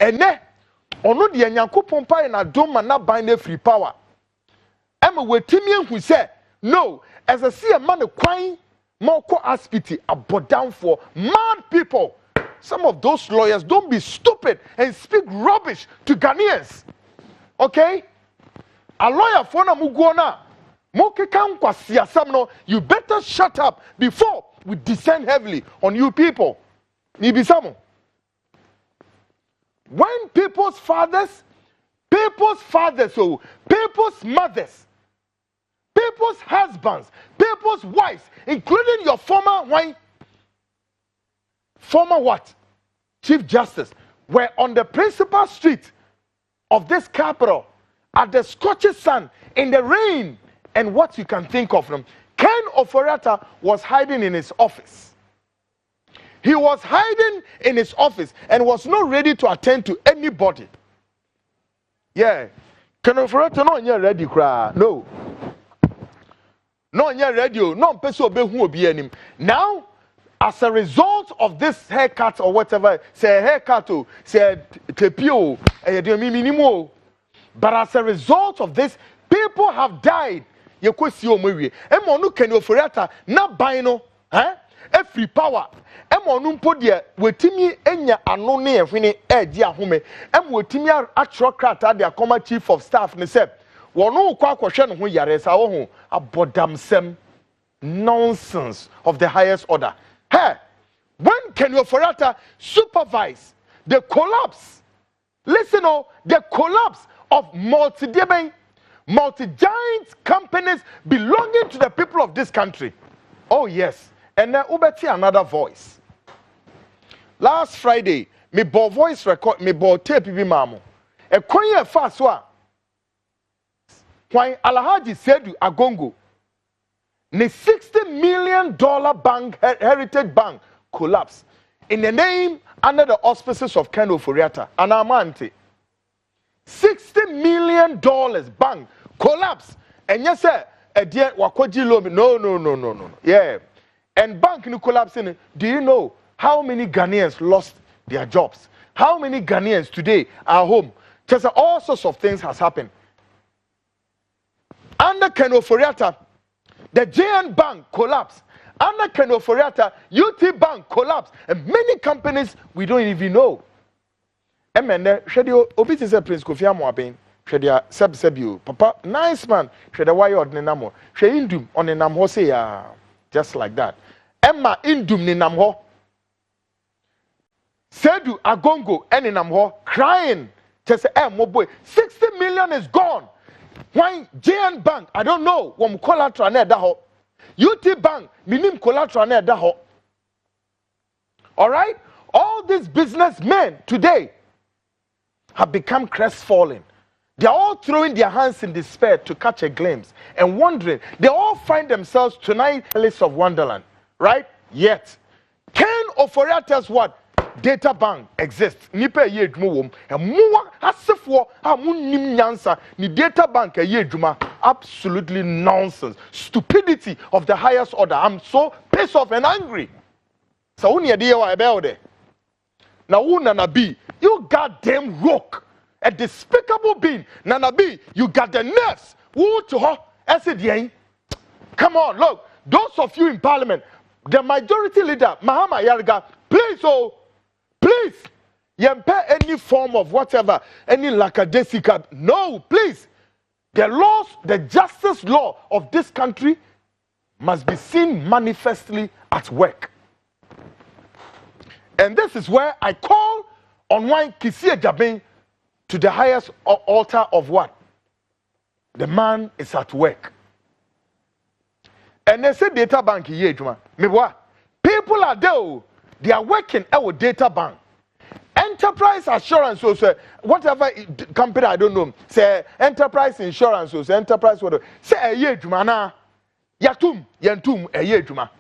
ene ono de Nyankopon pa na dom na ban na free power ema wetimi ehu se no as a see a man kwan moko aspiti abodan for mad people. Some of those lawyers, don't be stupid and speak rubbish to Ghanaians. Okay? A lawyer for na mugona mokekan kwasiasam no, you better shut up before we descend heavily on you people. Nibisamo. When people's fathers, people's mothers, people's husbands, people's wives, including your former what? Chief Justice, were on the principal street of this capital at the scorching sun in the rain and what you can think of them. Ken Ofori-Atta was hiding in his office. He was hiding in his office and was not ready to attend to anybody. Yeah. Ken Ofori-Atta no nya ready kra. No. No nya radio. No person obehu obi anim. Now, as a result of this haircut or whatever, say haircut o, say tepio, minimo. But as a result of this, people have died. You could see Omewe. Emonu Ken Ofori-Atta na bino, a free power. Emonu podia wetimi enya ano ne ehwene edi ahome. Wetimi actual krata de akoma chief of staff ne se. Wono kwa kwhwe no ho yare sa wo ho abodamsem nonsense of the highest order. Hey, when Ken Ofori-Atta supervise the collapse, listen, the collapse of multi-giant companies belonging to the people of this country. Oh yes, and then ubeti another voice. Last Friday, me bo voice record, me bo tape bi mamo. E kwenye faswa. When Alhaji Sedu Agongo, the $60 million bank, Heritage Bank, collapsed in the name under the auspices of Ken Ofori-Atta and Amante. $60 million bank collapsed. And yes, sir, a dear Wakoji Lomi. No. Yeah. And bank in collapsing. Do you know how many Ghanaians lost their jobs? How many Ghanaians today are home? Just all sorts of things has happened. Under Ken Ofori-Atta, the JN Bank collapsed. Under Ken Ofori-Atta, UT Bank collapsed. And many companies we don't even know. Emende, shedio obiti se Prince Kofi Amoaben, shedia sebio. Papa, nice man. Shedia why ordne namo. She indum on the namho say ya just like that. Emma indum ni namho. Sedu Agongo any namho crying. Just say, mo boy, 60 million is gone. Why JN Bank? I don't know. Wom collateral na daho. UT Bank, minim collateral na daho. All right? All these businessmen today have become crestfallen. They are all throwing their hands in despair to catch a glimpse and wondering. They all find themselves tonight in a list of Wonderland, right? Yet, Ken Ofori-Atta's what? Data bank exists. Nipa ye dwuma wom. Emuwa asefo amunim nyansa ni data bank ye dwuma. Absolutely nonsense. Stupidity of the highest order. I'm so pissed off and angry. So uni ade wa ebe de. Na wu Nana-B, you goddamn rock. A despicable being. Nana-B, you got the nerves. Who to her? SDN. Come on, look. Those of you in parliament, the majority leader, Mahama Yarga, please, please, pay any form of whatever, any lackadaisical. No, please. The laws, the justice law of this country must be seen manifestly at work. And this is where I call on one Kisie Jabin to the highest altar of what? The man is at work. And they say data bank here, people are there. They are working at a data bank. Enterprise assurance, so whatever company I don't know, say enterprise insurance, so enterprise whatever. Say a year jumana, yatum a year juma.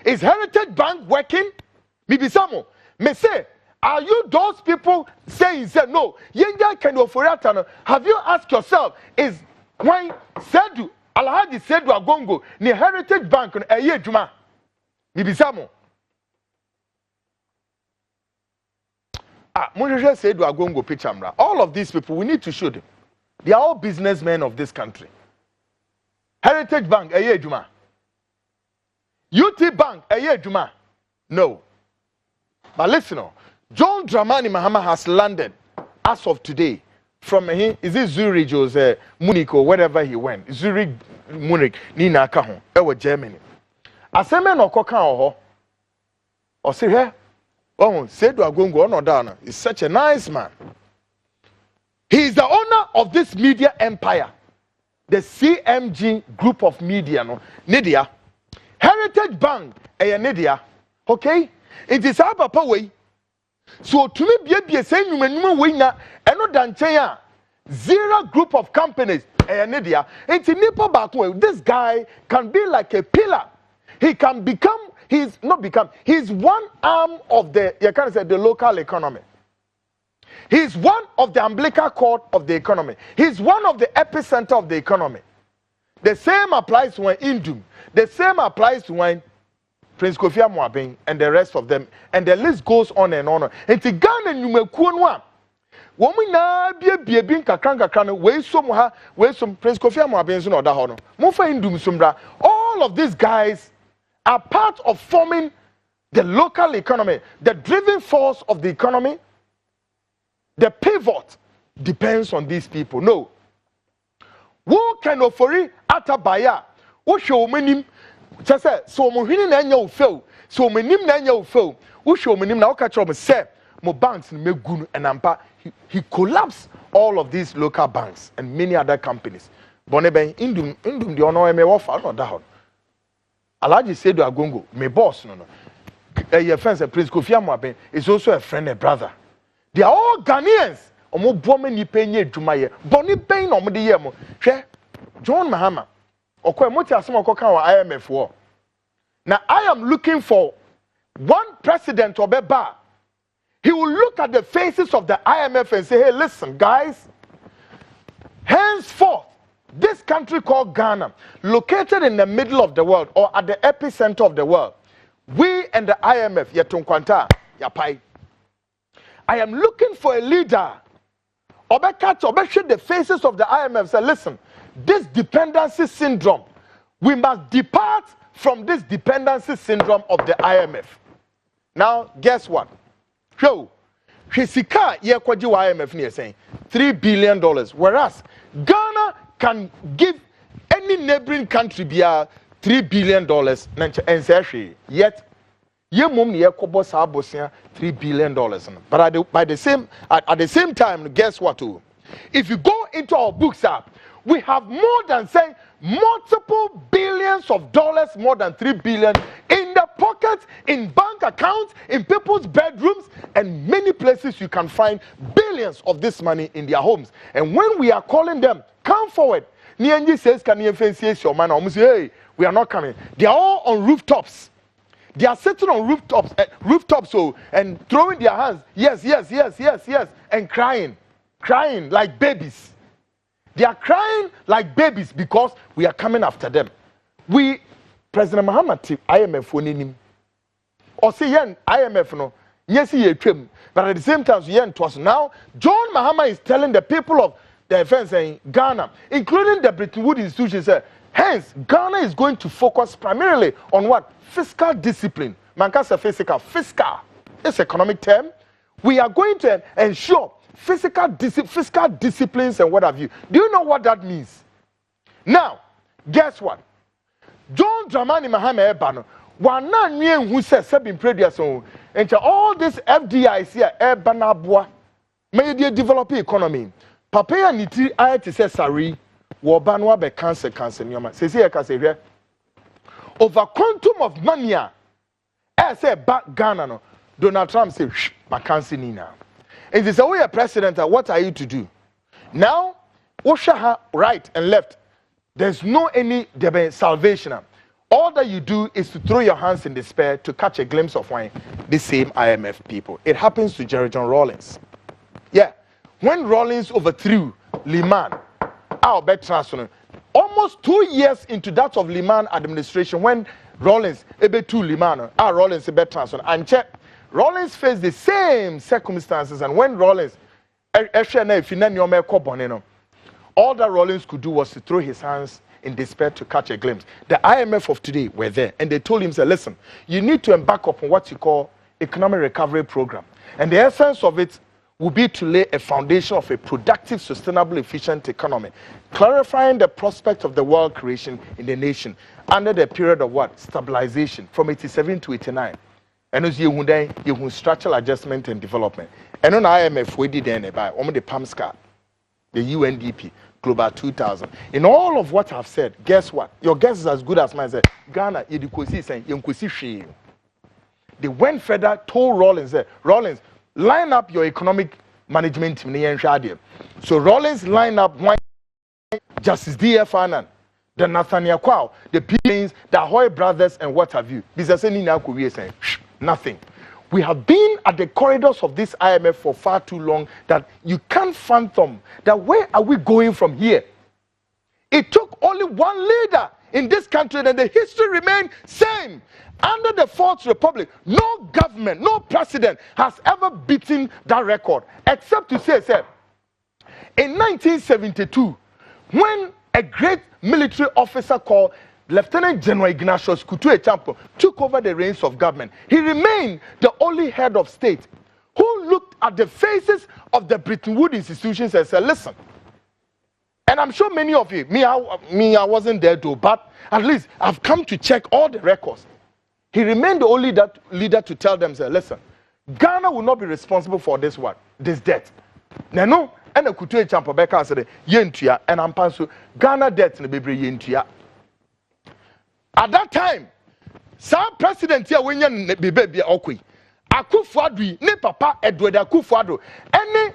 Is Heritage Bank working? Maybe some may say, are you those people saying no? Yenga Ken Ofori-Atta. Have you asked yourself, is why Sedu Alhaji Sedu Agongo ni Heritage Bank a year juma? Maybe some. Munjusha said we are going to pitch Amra. All of these people, we need to show them. They are all businessmen of this country. Heritage Bank, Eye Juma. UT Bank, Eye Juma. No. But listen, John Dramani Mahama has landed as of today from is it Zurich or Munich or wherever he went. Zurich, Munich, Nina Kahon, ever Germany. Asemen or Kokan or say here. Oh, said we are going on or down. He's such a nice man. He is the owner of this media empire, the CMG group of media. No, Nidia, Heritage Bank, Nidia. Okay, it is our papa way. So to me, be a saying you may winner, and not done zero group of companies, Nidia. It's in Nipo back way. This guy can be like a pillar. He can become. He's one arm of the, you can say, the local economy. He's one of the umbilical cord of the economy. He's one of the epicenter of the economy. The same applies to when Indum. The same applies to when Prince Kofi Amuabeng and the rest of them. And the list goes on and on. And to Ghana, you may kuonwa. Woman na be being kakran, way some Prince Kofi Amuabeng no da hono. Mufa Indum Sumbra. All of these guys are part of forming the local economy, the driving force of the economy. The pivot depends on these people. No. Who Ken Ofori-Atta baya? Who show menim? Just say so mohini na nya ofel. So menim na nya ofel. Who show menim na catch up say mo banks me gunu and ampa. He collapsed all of these local banks and many other companies. Boneben indum the honor me wafa no da. Alaji said to Agongo, my boss, no. Your friend, Prince Kofi Amuabeng, is also a friend and brother. They are all Ghanaians. Omo bomen ni penye jumaye. Boni pen omo de yemo. Hwe John Mahama. Okwe moti asemo koka wa IMF war. Now I am looking for one president obeba. He will look at the faces of the IMF and say, hey, listen, guys, henceforth, this country called Ghana, located in the middle of the world or at the epicenter of the world, we and the IMF, Yetunkwanta, Yapai. I am looking for a leader. Obeka the faces of the IMF. Say, listen, this dependency syndrome, we must depart from this dependency syndrome of the IMF. Now, guess what? So, Sika Yekwaji IMF near saying $3 billion, whereas Ghana can give any neighboring country $3 billion and say yet ye mum ye kobo sa abosia $3 billion. But at the same time, guess what? If you go into our books we have more than say multiple billions of dollars, more than $3 billion in the pockets, in bank accounts, in people's bedrooms, and many places you can find billions of this money in their homes. And when we are calling them, come forward. Nianji says, can you fancy your man? I say, hey, we are not coming. They are all on rooftops. They are sitting on rooftops, and throwing their hands, yes, and crying like babies. They are crying like babies because we are coming after them. We, President Muhammad, IMF woninim. Or say yen IMF no, yes ye trim. But at the same time, yen twas now. John Mahama is telling the people of the defense in Ghana, including the Bretton Woods institutions, hence Ghana is going to focus primarily on what? Fiscal discipline. Mankasa fiscal. It's economic term. We are going to ensure fiscal disciplines and what have you. Do you know what that means? Now, guess what? John Dramani Mahama Ebano, one who says seven previous on, and all this FDIC Ebanabwa, may they develop economy. Papaya niti ayati se sari, wabanwa be cancer nyoma. Says here here. Over quantum of money, say back Ghana no. Donald Trump say, my cancer nina. And they say, oh, yeah, President, what are you to do? Now, Oshaha, right and left, there's no any salvation. All that you do is to throw your hands in despair to catch a glimpse of wine. The same IMF people. It happens to Jerry John Rawlings. Yeah. When Rawlings overthrew Lehman, almost 2 years into that of Lehman administration, when Rawlings, Rawlings, transfer, and check. Rollins faced the same circumstances, and when Rollins, all that Rollins could do was to throw his hands in despair to catch a glimpse. The IMF of today were there, and they told him, say, listen, you need to embark upon what you call economic recovery program. And the essence of it will be to lay a foundation of a productive, sustainable, efficient economy, clarifying the prospect of the wealth creation in the nation under the period of what? Stabilization from 87 to 89. And as you structural adjustment and development. And on IMF, we did by the PAMSCA, the UNDP, Global 2000. In all of what I've said, guess what? Your guess is as good as mine. Ghana, they went further, told Rollins, Rollins, line up your economic management team. So Rollins line up Justice D.F. Annan, the Nathaniel Kwao, the Pillins, the Hoy brothers, and what have you. Nothing. We have been at the corridors of this IMF for far too long that you can't fathom that where are we going from here? It took only one leader in this country and the history remained same. Under the Fourth Republic, no government, no president has ever beaten that record, except to say, in 1972, when a great military officer called Lieutenant General Ignatius Kwaku Annan took over the reins of government, he remained the only head of state who looked at the faces of the Bretton Woods institutions and said, listen, and I'm sure many of you, I wasn't there too, but at least I've come to check all the records. He remained the only leader to tell them, say, listen, Ghana will not be responsible for this debt. No, and a Kwaku Annan said, yentua, and I'm pansu, Ghana debt ne bebre yentua. At that time, some president here when you be baby okui. Akufo-Addo, ne papa Edward Akufo-Addo. Any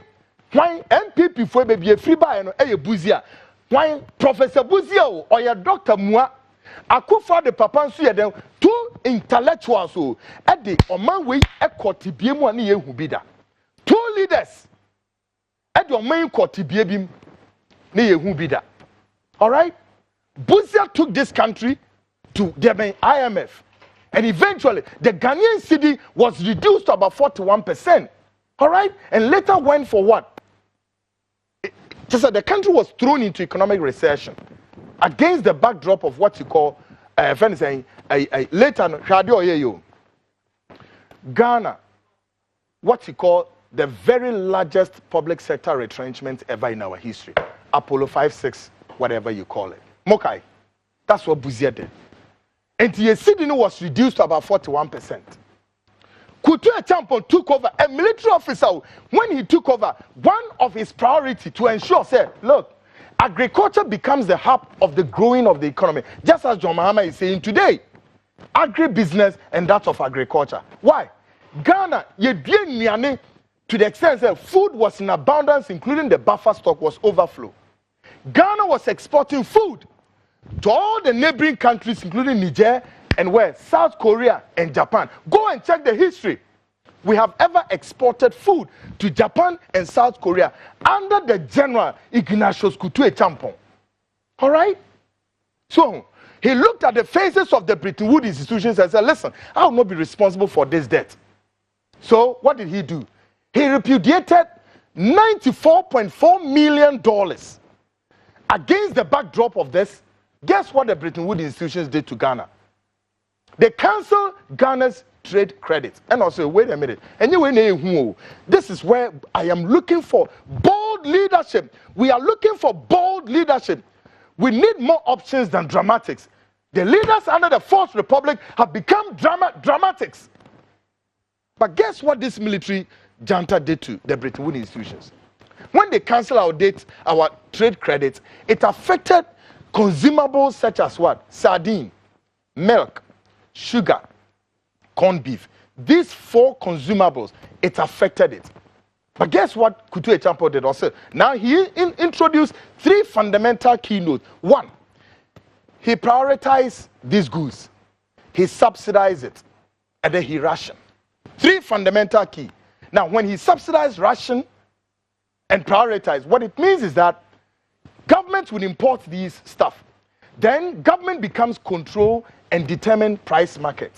why MPP for baby a free buy no e buzia. Why Professor Buzia or your Dr. Mua Akufo-Addo papa nso ye dem two intellectuals so e de oman we e kotibie mu ani yehu bi da. Two leaders e de oman kotibie bim ne yehu bi da. All right? Buzia took this country to the IMF, and eventually the Ghanaian cedi was reduced to about 41%. All right, and later went for what? Just that the country was thrown into economic recession against the backdrop of what you call, later Ghana, what you call the very largest public sector retrenchment ever in our history. Apollo 5-6, whatever you call it. Mokai, that's what Buzia did. And the cedi was reduced to about 41%. Kwaku Annan took over, a military officer. When he took over, one of his priorities to ensure, look, agriculture becomes the hub of the growing of the economy. Just as John Mahama is saying today, agribusiness and that of agriculture. Why? Ghana, to the extent that food was in abundance, including the buffer stock was overflow. Ghana was exporting food to all the neighboring countries, including Niger and where? South Korea and Japan. Go and check the history. We have ever exported food to Japan and South Korea under the General Ignatius Kwaku Annan. All right? So, he looked at the faces of the Bretton Woods institutions and said, listen, I will not be responsible for this debt. So, what did he do? He repudiated $94.4 million against the backdrop of this. Guess what the Bretton Woods institutions did to Ghana? They canceled Ghana's trade credit. And also, wait a minute. Anyway, this is where I am looking for bold leadership. We are looking for bold leadership. We need more options than dramatics. The leaders under the Fourth Republic have become dramatics. But guess what this military junta did to the Bretton Woods institutions? When they canceled our trade credits, it affected consumables such as what? Sardine, milk, sugar, corned beef. These four consumables, it affected it. But guess what Kwaku Annan did also? Now he introduced three fundamental keynotes. One, he prioritized these goods. He subsidized it. And then he rationed. Three fundamental key. Now when he subsidized, ration, and prioritize, what it means is that government will import these stuff. Then government becomes control and determine price market.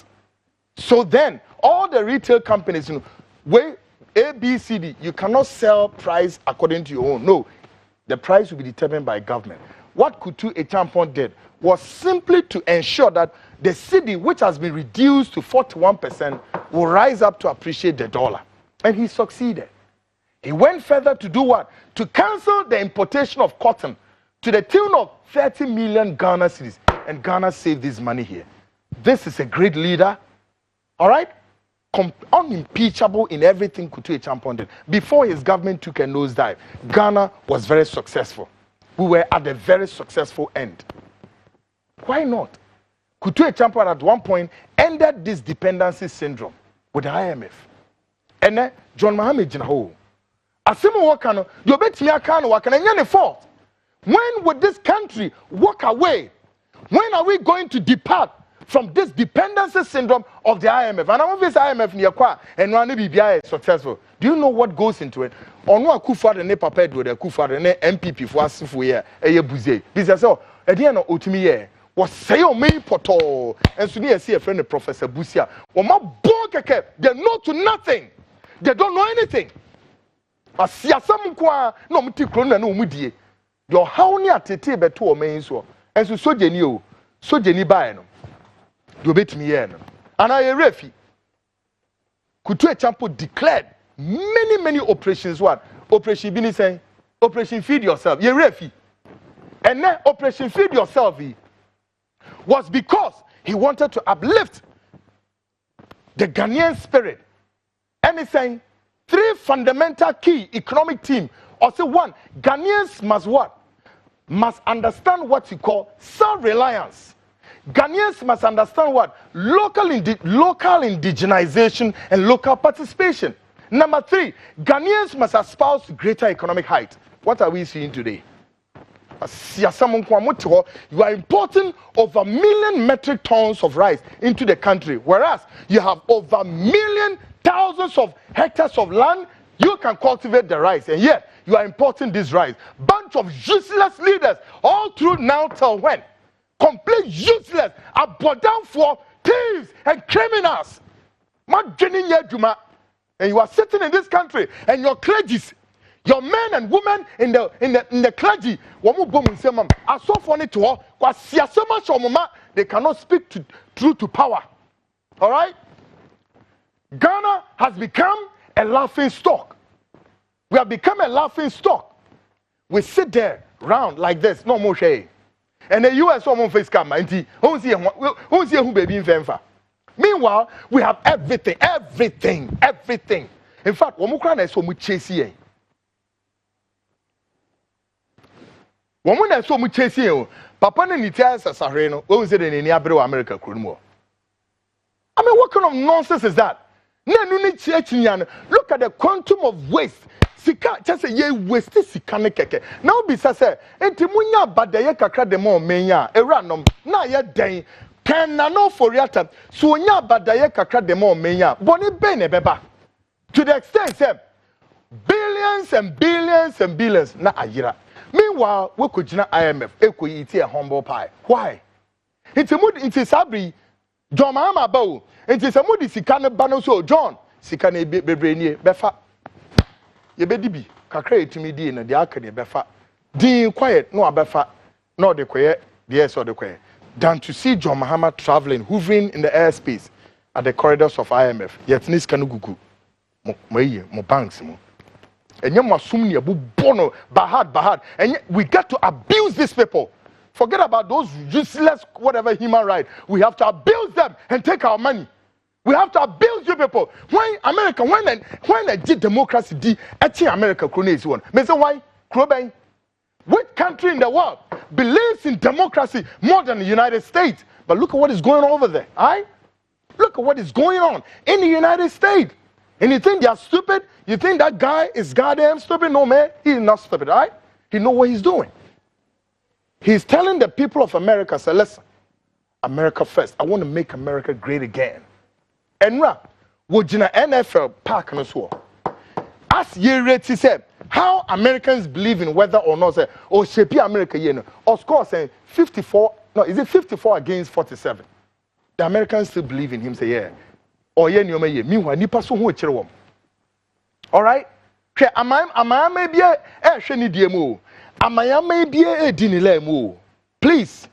So then, all the retail companies, where A, B, C, D, you cannot sell price according to your own. No, the price will be determined by government. What Kwaku Annan did was simply to ensure that the cedi, which has been reduced to 41%, will rise up to appreciate the dollar. And he succeeded. He went further to do what? To cancel the importation of cotton to the tune of 30 million Ghana cedis. And Ghana saved this money here. This is a great leader. All right? Unimpeachable in everything Kwaku Annan did. Before his government took a nosedive, Ghana was very successful. We were at a very successful end. Why not? Kwaku Annan at one point ended this dependency syndrome with the IMF. And then John Mahama Jinaho. Asimo wakano, you bet me akano wakano any fault. When would this country walk away? When are we going to depart from this dependency syndrome of the IMF? And I'm this IMF near kwa and one BBI is successful. Do you know what goes into it? On what Kufa the ne papa do the Kufa the ne MPP for us for year a buze. Because so at the end of Utimi was say on me poto and so near see a friend of Professor Busia. Or my bonkeke, they know to nothing. They don't know anything. Asia some kwa no muti krona no mudie. Your how near tete beto o main so. And so jeni o, so jeni ba no. You bet me here no. And I a refi. Kwaku Annan declared many operations. What? Operation Bini saying, Operation Feed Yourself. Ye refi. And then Operation Feed Yourself was because he wanted to uplift the Ghanaian spirit. And he's saying 3 fundamental key economic themes. Also one, Ghanaians must what? Must understand what you call self-reliance. Ghanaians must understand what? Local indigenization and local participation. Number 3, Ghanaians must espouse greater economic height. What are we seeing today? You are importing over 1 million metric tons of rice into the country, whereas you have over 1 million thousands of hectares of land you can cultivate the rice, and yet you are importing this rice. Bunch of useless leaders all through now till when? Complete useless, down for thieves and criminals. And you are sitting in this country, and your clergies, your men and women in the clergy, they cannot speak truth to power. All right? Ghana has become a laughing stock. We have become a laughing stock. We sit there round like this, no more shame. And the US almost face camera. Who's here who baby in Venfa? Meanwhile, we have everything. In fact, Womukran is so much chasing. Woman is so much chasing. Papa and Nitias Sareno, who is it in Abro America? I mean, what kind of nonsense is that? Look at the quantum of waste. Sika just say ye waste sika ne keke. Now be say enti munya badaye kakra de mo menya eranom na ye den Ken Ofori-Atta so nya badaye kakra de mo menya boni be ne beba to the extent say billions and billions na ayira. Meanwhile we could gina IMF ekoyi iti a humble pie. Why? It's sabri John Mahama ba. Enti samudi sika ne ba no so John sika ne bebre nie befa ye be dibi kakra etimi di na de aka ne befa din quiet no abefa no de koye de so de koye than to see John Mahama traveling hovering in the airspace at the corridors of IMF yet ni sika no gugu mo banks mo enye mo asum ne abu bono bahad and we got to abuse these people. Forget about those useless whatever human right. We have to abuse them and take our money. We have to abuse you people. Why America? When a democracy di America is one. Me say why? Kroben. Which country in the world believes in democracy more than the United States? But look at what is going on over there. Alright? Look at what is going on in the United States. And you think they are stupid? You think that guy is goddamn stupid? No man, he is not stupid, alright? He knows what he's doing. He's telling the people of America, say, listen, America first. I want to make America great again. And Wojina NFL park and so. As ye rate said, how Americans believe in whether or not say, oh, shape America, you know, or score saying 54, no, is it 54 against 47? The Americans still believe in him, say, yeah, or ye nyoma ye meanwhile nipa so ho kire wom. All right, hwe amama bia hwe ni die mu o, amayama bia edi ni la mu o. Please,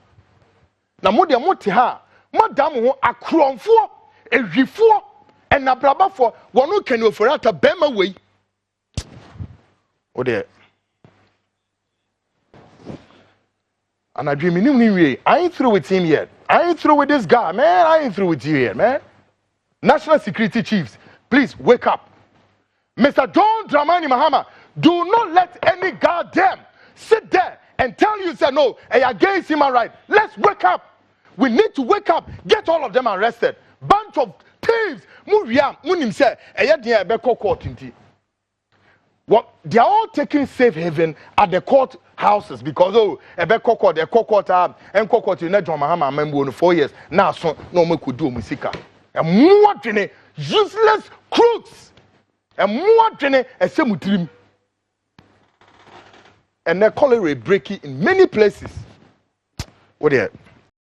na mo de mo te ha madam ho akronfo ehwifo enabrabafo wono Ken Ofori-Atta bema wei o de and I dream in I ain't through with him yet. I ain't through with this guy, man. I ain't through with you yet, man. National security chiefs, please wake up. Mr. John Dramani Mahama, do not let any goddamn sit there and tell you, say, no, against human rights. Let's wake up. We need to wake up. Get all of them arrested. Bunch of thieves. What they are all taking safe haven at the court houses because the court and court in Mahama member 4 years. Now so no me could do musika. And more useless crooks. And more a semutrim. And they call it breaking in many places. What there?